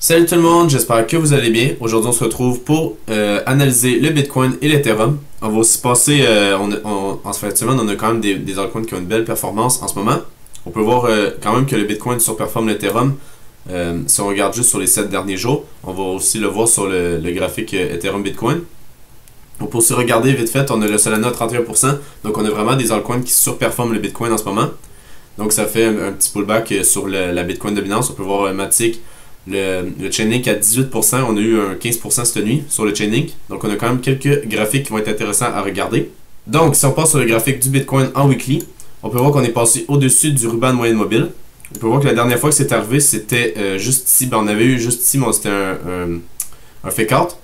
Salut tout le monde, j'espère que vous allez bien. Aujourd'hui, on se retrouve pour analyser le Bitcoin et l'Ethereum. On va aussi passer, en cette semaine, on a quand même des altcoins qui ont une belle performance en ce moment. On peut voir quand même que le Bitcoin surperforme l'Ethereum. Si on regarde juste sur les 7 derniers jours, on va aussi le voir sur le graphique Ethereum Bitcoin. On peut aussi regarder vite fait, on a le Solana à 31%, donc on a vraiment des altcoins qui surperforment le Bitcoin en ce moment. Donc ça fait un petit pullback sur la Bitcoin dominance. On peut voir Matic, le Chainlink à 18%, on a eu un 15% cette nuit sur le Chainlink. Donc on a quand même quelques graphiques qui vont être intéressants à regarder. Donc si on passe sur le graphique du Bitcoin en weekly, on peut voir qu'on est passé au-dessus du ruban de moyenne mobile. On peut voir que la dernière fois que c'est arrivé, c'était juste ici. Ben, on avait eu juste ici, mais c'était un fake out.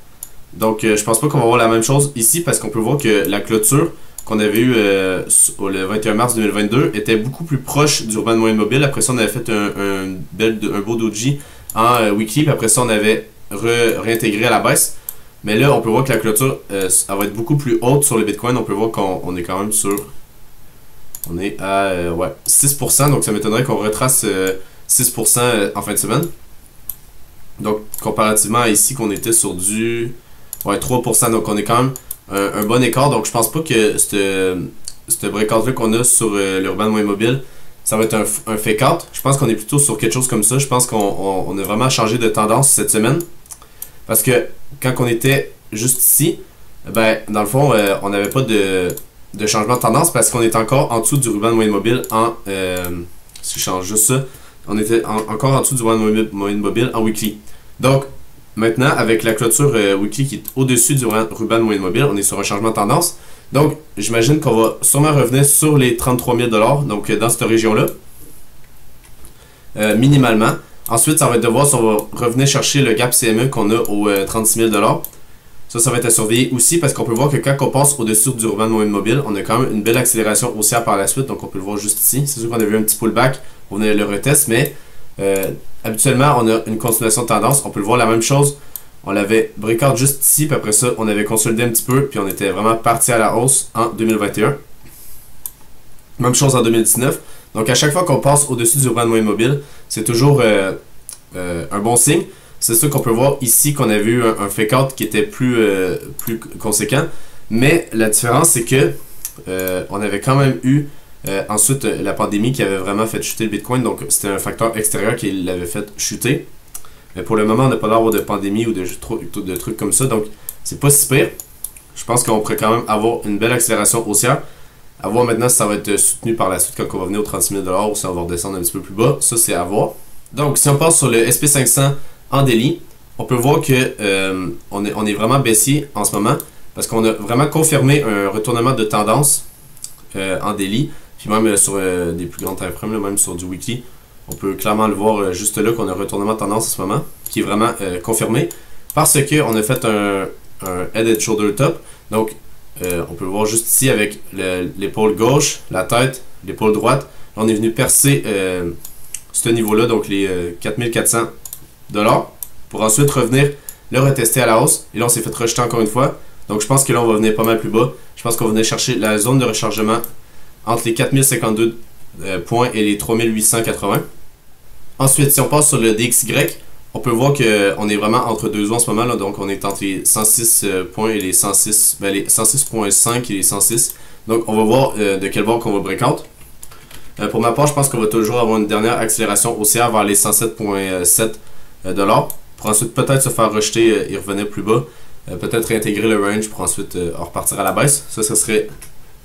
Donc je pense pas qu'on va voir la même chose ici parce qu'on peut voir que la clôture qu'on avait eu le 21 mars 2022 était beaucoup plus proche du ruban de moyenne mobile. Après ça, on avait fait un beau doji en weekly, puis après ça, on avait réintégré à la baisse. Mais là, on peut voir que la clôture elle va être beaucoup plus haute sur le Bitcoin. On peut voir qu'on est quand même sur... On est à 6%, donc ça m'étonnerait qu'on retrace 6% en fin de semaine. Donc, comparativement à ici, qu'on était sur du 3%, donc on est quand même un bon écart. Donc, je pense pas que ce breakout-là qu'on a sur le ruban de moyenne mobile, ça va être un fake out. Je pense qu'on est plutôt sur quelque chose comme ça. Je pense qu'on a vraiment changé de tendance cette semaine. Parce que quand on était juste ici, ben, dans le fond, on n'avait pas de changement de tendance parce qu'on est encore en dessous du ruban de moyenne mobile si je change juste ça, on était encore en dessous du ruban de moyenne mobile en weekly. Donc, maintenant, avec la clôture weekly qui est au-dessus du ruban de moyenne mobile, on est sur un changement de tendance. Donc, j'imagine qu'on va sûrement revenir sur les 33 000 $, donc dans cette région-là, minimalement. Ensuite, ça va être de voir si on va revenir chercher le gap CME qu'on a aux 36 000 $. Ça va être à surveiller aussi parce qu'on peut voir que quand on passe au-dessus du ruban de moyenne mobile, on a quand même une belle accélération haussière par la suite. Donc, on peut le voir juste ici. C'est sûr qu'on a vu un petit pullback, on a le retest, mais habituellement, on a une continuation de tendance. On peut le voir la même chose. On l'avait breakout juste ici, puis après ça, on avait consolidé un petit peu, puis on était vraiment parti à la hausse en 2021. Même chose en 2019. Donc, à chaque fois qu'on passe au-dessus du ruban de moyenne mobile, c'est toujours un bon signe. C'est sûr qu'on peut voir ici qu'on avait eu un fake out qui était plus conséquent. Mais la différence, c'est que on avait quand même eu ensuite la pandémie qui avait vraiment fait chuter le Bitcoin. Donc, c'était un facteur extérieur qui l'avait fait chuter. Mais pour le moment, on n'a pas d'avoir de pandémie ou de trucs comme ça. Donc, c'est pas si pire. Je pense qu'on pourrait quand même avoir une belle accélération haussière. À voir maintenant si ça va être soutenu par la suite quand on va venir aux 36 000 $ ou si on va redescendre un petit peu plus bas. Ça, c'est à voir. Donc, si on passe sur le SP500 en daily, on peut voir que on est vraiment baissier en ce moment parce qu'on a vraiment confirmé un retournement de tendance en daily. Puis même sur des plus grandes time frames, même sur du weekly. On peut clairement le voir juste là qu'on a un retournement de tendance en ce moment, qui est vraiment confirmé, parce qu'on a fait un head and shoulder top. Donc, on peut le voir juste ici avec l'épaule gauche, la tête, l'épaule droite. Là, on est venu percer ce niveau-là, donc les 4400 $, pour ensuite revenir le retester à la hausse. Et là, on s'est fait rejeter encore une fois. Donc, je pense que là, on va venir pas mal plus bas. Je pense qu'on va venir chercher la zone de rechargement entre les 4052 points et les 3880. Ensuite, si on passe sur le DXY, on peut voir qu'on est vraiment entre deux eaux en ce moment. Là, donc, on est entre les 106 points et les 106, les 106.5 et les 106. Donc, on va voir de quel bord qu'on va breakout. Pour ma part, je pense qu'on va toujours avoir une dernière accélération haussière vers les 107.7 $. Pour ensuite peut-être se faire rejeter et revenir plus bas. Peut-être réintégrer le range pour ensuite repartir à la baisse. Ça, ce serait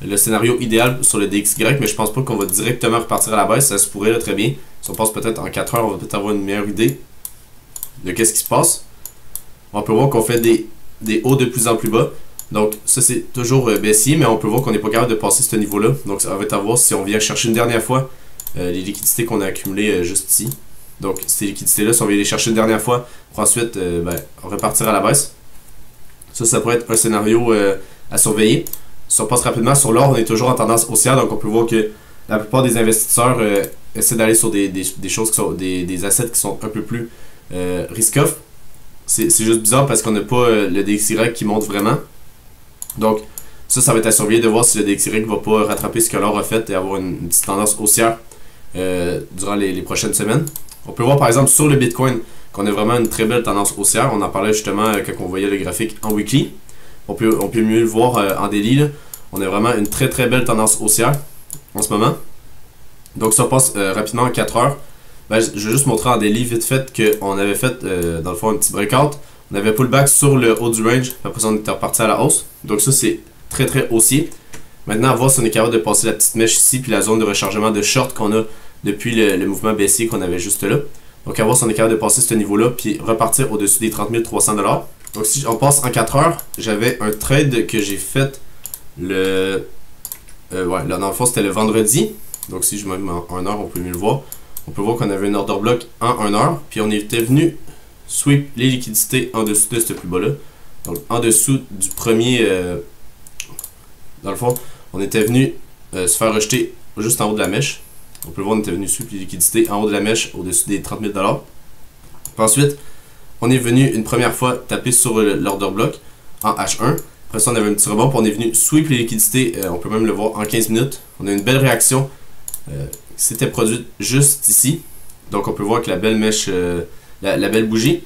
le scénario idéal sur le DXY, mais je pense pas qu'on va directement repartir à la baisse. Ça se pourrait là, très bien. Si on passe peut-être en 4 heures, on va peut-être avoir une meilleure idée de qu'est-ce qui se passe. On peut voir qu'on fait des hauts de plus en plus bas. Donc ça c'est toujours baissier, mais on peut voir qu'on n'est pas capable de passer ce niveau-là. Donc ça va être à voir si on vient chercher une dernière fois les liquidités qu'on a accumulées juste ici. Donc ces liquidités-là, si on vient les chercher une dernière fois, pour ensuite repartir à la baisse. Ça pourrait être un scénario à surveiller. Si on passe rapidement sur l'or, on est toujours en tendance haussière, donc on peut voir que la plupart des investisseurs essaient d'aller sur des choses qui sont des assets qui sont un peu plus risk-off. C'est juste bizarre parce qu'on n'a pas le DXY qui monte vraiment. Donc ça va être à surveiller de voir si le DXY ne va pas rattraper ce que l'or a fait et avoir une petite tendance haussière durant les prochaines semaines. On peut voir par exemple sur le Bitcoin qu'on a vraiment une très belle tendance haussière. On en parlait justement quand on voyait le graphique en weekly. On peut mieux le voir en daily, là. On a vraiment une très très belle tendance haussière en ce moment. Donc ça passe rapidement en 4 heures. Ben, je vais juste montrer en daily vite fait qu'on avait fait dans le fond un petit breakout. On avait pullback sur le haut du range, après ça on était reparti à la hausse. Donc ça c'est très très haussier. Maintenant à voir si on est capable de passer la petite mèche ici, puis la zone de rechargement de short qu'on a depuis le mouvement baissier qu'on avait juste là. Donc à voir si on est capable de passer ce niveau-là, puis repartir au-dessus des 30 300 $. Donc si on passe en 4 heures, j'avais un trade que j'ai fait le... ouais, là dans le fond c'était le vendredi. Donc si je me mets en 1 heure, on peut mieux le voir. On peut voir qu'on avait un order block en 1 heure, puis on était venu sweep les liquidités en dessous de ce plus bas-là. Donc en dessous du premier... dans le fond, on était venu se faire rejeter juste en haut de la mèche. On peut le voir, on était venu sweep les liquidités en haut de la mèche au-dessus des 30 000 $. Puis ensuite, on est venu une première fois taper sur l'order block en H1. Après ça, on avait un petit rebond, puis on est venu sweep les liquidités. On peut même le voir en 15 minutes. On a une belle réaction qui s'était produite juste ici. Donc on peut voir que la belle mèche, la belle bougie.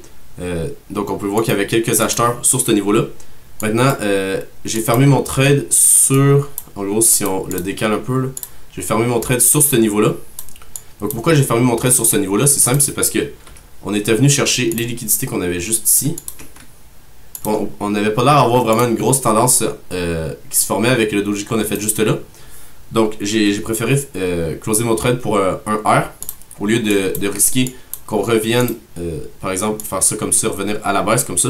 Donc on peut voir qu'il y avait quelques acheteurs sur ce niveau-là. Maintenant, j'ai fermé mon trade sur... En gros, si on le décale un peu, j'ai fermé mon trade sur ce niveau-là. Donc pourquoi j'ai fermé mon trade sur ce niveau-là? C'est simple, c'est parce que on était venu chercher les liquidités qu'on avait juste ici. On n'avait pas l'air d'avoir vraiment une grosse tendance qui se formait avec le doji qu'on a fait juste là. Donc j'ai préféré closer mon trade pour un R au lieu de risquer qu'on revienne, par exemple, faire ça comme ça, revenir à la baisse comme ça.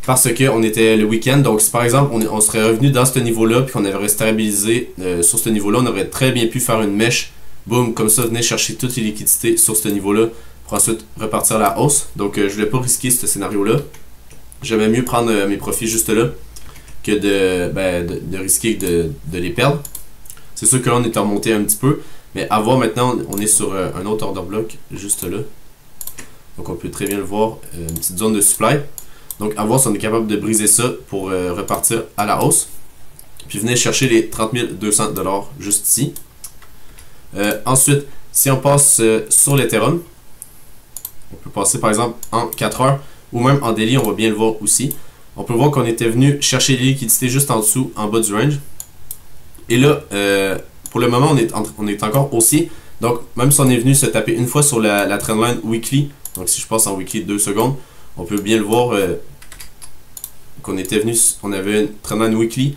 Parce qu'on était le week-end, donc si par exemple on serait revenu dans ce niveau-là puis qu'on avait stabilisé sur ce niveau-là, on aurait très bien pu faire une mèche, boum, comme ça, venir chercher toutes les liquidités sur ce niveau-là pour ensuite repartir à la hausse. Donc je voulais pas risquer ce scénario-là. J'aimais mieux prendre mes profits juste là que de risquer de les perdre. C'est sûr que là on est remonté un petit peu, mais à voir maintenant, on est sur un autre order block juste là. Donc on peut très bien le voir, une petite zone de supply. Donc à voir si on est capable de briser ça pour repartir à la hausse. Puis venir chercher les 30 200 $ juste ici. Ensuite, si on passe sur l'Ethereum, on peut passer par exemple en 4 heures ou même en daily, on va bien le voir aussi. On peut voir qu'on était venu chercher les liquidités juste en dessous, en bas du range. Et là, pour le moment, on est encore haussier. Donc même si on est venu se taper une fois sur la trendline weekly, donc si je passe en weekly 2 secondes, on peut bien le voir qu'on était venu, on avait une trendline weekly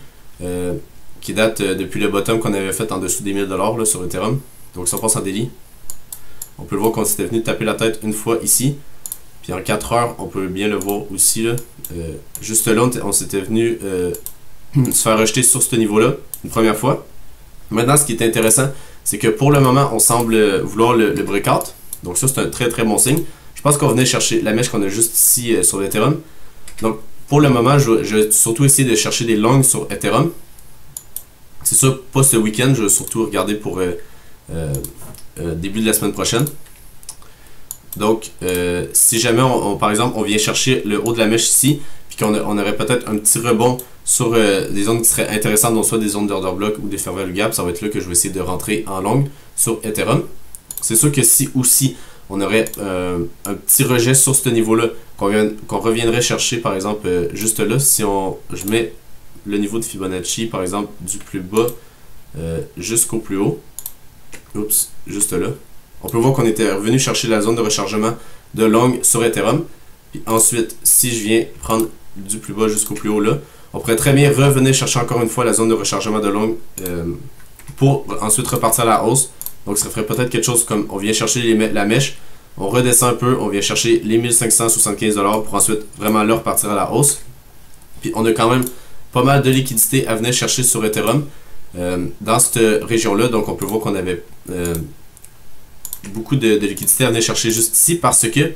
qui date depuis le bottom qu'on avait fait en dessous des 1000 $ là, sur Ethereum. Donc si on passe en daily, on peut le voir qu'on s'était venu taper la tête une fois ici. Puis en 4 heures, on peut bien le voir aussi. Là. Juste là, on s'était venu se faire rejeter sur ce niveau-là une première fois. Maintenant, ce qui est intéressant, c'est que pour le moment, on semble vouloir le breakout. Donc ça, c'est un très très bon signe. Je pense qu'on venait chercher la mèche qu'on a juste ici sur l'Ethereum. Donc pour le moment, je vais surtout essayer de chercher des longs sur Ethereum. C'est ça, pas ce week-end, je vais surtout regarder pour début de la semaine prochaine. Donc si jamais par exemple on vient chercher le haut de la mèche ici, puis qu'on aurait peut-être un petit rebond sur des zones qui seraient intéressantes, donc soit des zones d'order block ou des fair value gap, ça va être là que je vais essayer de rentrer en long sur Ethereum. C'est sûr que si aussi on aurait un petit rejet sur ce niveau-là qu'on reviendrait chercher par exemple juste là, si je mets le niveau de Fibonacci par exemple du plus bas jusqu'au plus haut, oups, juste là, on peut voir qu'on était revenu chercher la zone de rechargement de long sur Ethereum. Puis ensuite, si je viens prendre du plus bas jusqu'au plus haut là, on pourrait très bien revenir chercher encore une fois la zone de rechargement de long pour ensuite repartir à la hausse. Donc ça ferait peut-être quelque chose comme on vient chercher la mèche, on redescend un peu, on vient chercher les 1575 $ pour ensuite vraiment là repartir à la hausse. Puis on a quand même pas mal de liquidités à venir chercher sur Ethereum dans cette région-là. Donc on peut voir qu'on avait beaucoup de liquidités à venir chercher juste ici parce que,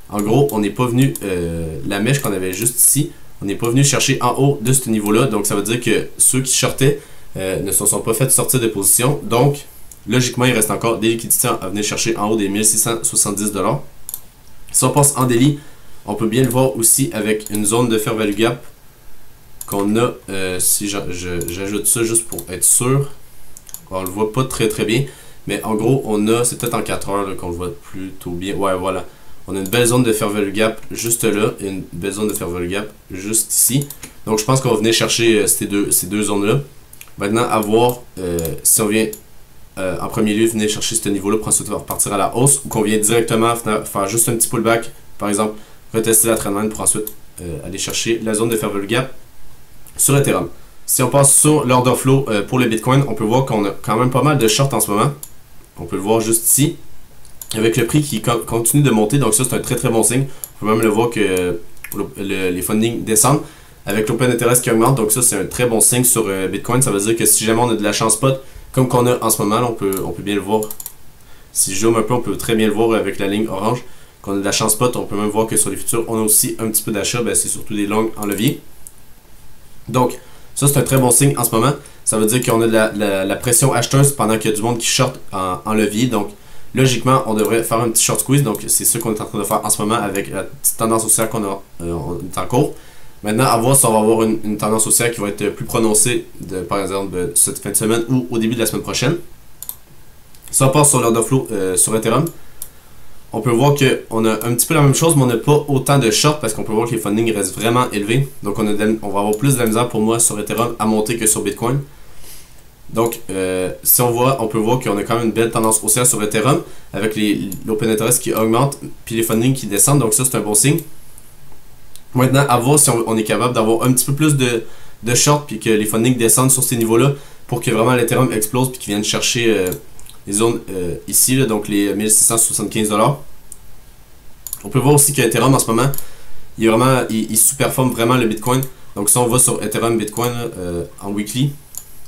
en gros, on n'est pas venu, la mèche qu'on avait juste ici, on n'est pas venu chercher en haut de ce niveau-là. Donc ça veut dire que ceux qui shortaient ne se sont pas fait sortir de position. Donc logiquement, il reste encore des liquidités à venir chercher en haut des 1670 $. Si on passe en daily, on peut bien le voir aussi avec une zone de fair value gap qu'on a, si j'ajoute ça juste pour être sûr, on le voit pas très très bien, mais en gros, on a, c'est peut-être en 4 heures qu'on le voit plutôt bien, ouais voilà, On a une belle zone de fair value gap juste là et une belle zone de fair value gap juste ici. Donc je pense qu'on va venir chercher ces deux zones-là. Maintenant, à voir si on vient en premier lieu venir chercher ce niveau-là pour ensuite repartir à la hausse ou qu'on vient directement faire juste un petit pullback, par exemple, retester la trendline pour ensuite aller chercher la zone de fair value gap sur Ethereum. Si on passe sur l'order flow pour le Bitcoin, on peut voir qu'on a quand même pas mal de shorts en ce moment. On peut le voir juste ici, avec le prix qui continue de monter, donc ça c'est un très très bon signe. On peut même le voir que les fundings descendent, avec l'open interest qui augmente, donc ça c'est un très bon signe sur Bitcoin. Ça veut dire que si jamais on a de la chance spot, comme qu'on a en ce moment, là, on peut bien le voir. Si je zoome un peu, on peut très bien le voir avec la ligne orange. Qu'on a de la chance spot, on peut même voir que sur les futurs, on a aussi un petit peu d'achat, c'est surtout des longs en levier. Donc, ça c'est un très bon signe en ce moment. Ça veut dire qu'on a de la pression acheteuse pendant qu'il y a du monde qui short en levier. Donc, logiquement, on devrait faire un petit short squeeze. Donc, c'est ce qu'on est en train de faire en ce moment avec la petite tendance haussière qu'on a en cours. Maintenant, à voir si on va avoir une tendance haussière qui va être plus prononcée, par exemple, cette fin de semaine ou au début de la semaine prochaine. Si on passe sur l'order flow sur Ethereum, on peut voir qu'on a un petit peu la même chose, mais on n'a pas autant de short parce qu'on peut voir que les fundings restent vraiment élevés. Donc, on va avoir plus de la misère pour moi sur Ethereum à monter que sur Bitcoin. Donc, si on peut voir qu'on a quand même une belle tendance haussière sur Ethereum avec l'open interest qui augmente puis les fundings qui descendent. Donc, ça, c'est un bon signe. Maintenant, à voir si on est capable d'avoir un petit peu plus de short puis que les fundings descendent sur ces niveaux-là pour que vraiment l'Ethereum explose puis qu'ils viennent chercher les zones ici, là, donc les 1675 $. On peut voir aussi que Ethereum en ce moment, il sous-performe vraiment le Bitcoin. Donc si on va sur Ethereum Bitcoin en weekly,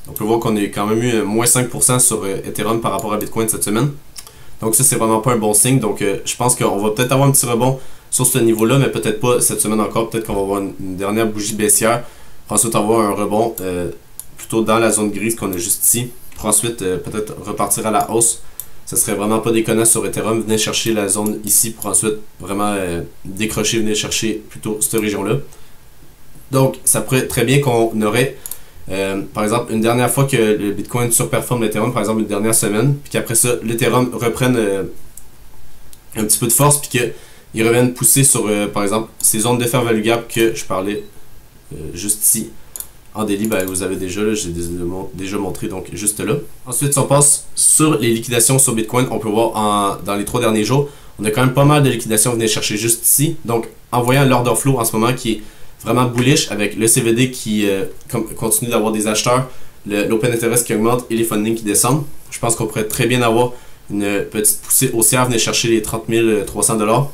on peut voir qu'on a quand même eu moins 5% sur Ethereum par rapport à Bitcoin cette semaine. Donc ça, c'est vraiment pas un bon signe. Donc je pense qu'on va peut-être avoir un petit rebond sur ce niveau-là, mais peut-être pas cette semaine encore. Peut-être qu'on va avoir une dernière bougie baissière pour ensuite avoir un rebond plutôt dans la zone grise qu'on a juste ici. Pour ensuite peut-être repartir à la hausse. Ça serait vraiment pas déconnant sur Ethereum. Venez chercher la zone ici pour ensuite vraiment décrocher, venir chercher plutôt cette région-là. Donc ça pourrait très bien qu'on aurait par exemple une dernière fois que le Bitcoin surperforme l'Ethereum, par exemple une dernière semaine, puis qu'après ça l'Ethereum reprenne un petit peu de force, puis qu'il revienne pousser sur par exemple ces zones de fair value gap que je parlais juste ici. En daily, vous avez déjà, j'ai déjà montré donc juste là. Ensuite, si on passe sur les liquidations sur Bitcoin, on peut voir dans les 3 derniers jours, on a quand même pas mal de liquidations venir chercher juste ici. Donc, en voyant l'order flow en ce moment qui est vraiment bullish avec le CVD qui continue d'avoir des acheteurs, l'open interest qui augmente et les fundings qui descendent, je pense qu'on pourrait très bien avoir une petite poussée haussière venir chercher les 30 300 $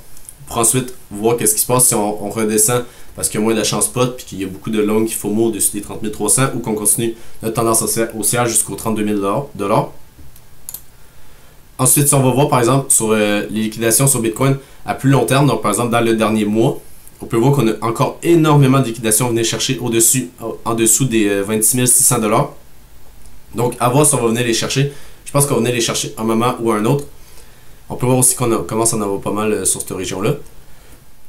pour ensuite voir qu'est-ce qui se passe si on redescend parce qu'il y a moins d'achat spot puis qu'il y a beaucoup de longs qui FOMO au-dessus des 30 300 ou qu'on continue notre tendance haussière jusqu'aux 32 000 $. Ensuite, si on va voir par exemple sur les liquidations sur Bitcoin à plus long terme, donc par exemple dans le dernier mois, on peut voir qu'on a encore énormément de liquidations venir chercher en dessous des 26 600 $. Donc à voir si on va venir les chercher. Je pense qu'on va venir les chercher un moment ou un autre. On peut voir aussi qu'on commence à en avoir pas mal sur cette région-là.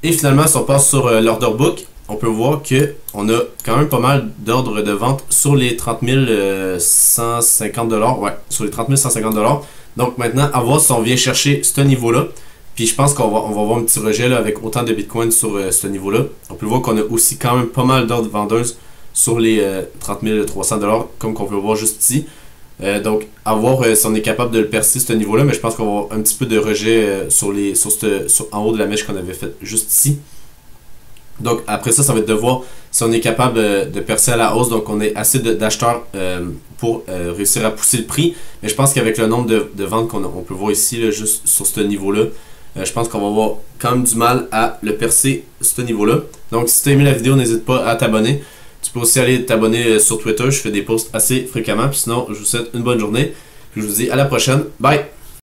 Et finalement, si on passe sur l'order book, on peut voir qu'on a quand même pas mal d'ordres de vente sur les 30 150 $. Ouais, sur les 30 150 $. Donc maintenant, à voir si on vient chercher ce niveau-là. Puis je pense qu'on va avoir un petit rejet là, avec autant de Bitcoin sur ce niveau-là. On peut voir qu'on a aussi quand même pas mal d'ordres vendeuses sur les 30 300 $, comme qu'on peut voir juste ici. Donc, à voir si on est capable de le percer ce niveau-là, mais je pense qu'on va avoir un petit peu de rejet en haut de la mèche qu'on avait faite juste ici. Donc, après ça, ça va être de voir si on est capable de percer à la hausse. Donc, on est assez d'acheteurs pour réussir à pousser le prix. Mais je pense qu'avec le nombre de ventes qu'on peut voir ici, là, juste sur ce niveau-là, je pense qu'on va avoir quand même du mal à le percer ce niveau-là. Donc, si tu as aimé la vidéo, n'hésite pas à t'abonner. Tu peux aussi aller t'abonner sur Twitter, je fais des posts assez fréquemment. Puis sinon, je vous souhaite une bonne journée. Puis je vous dis à la prochaine. Bye!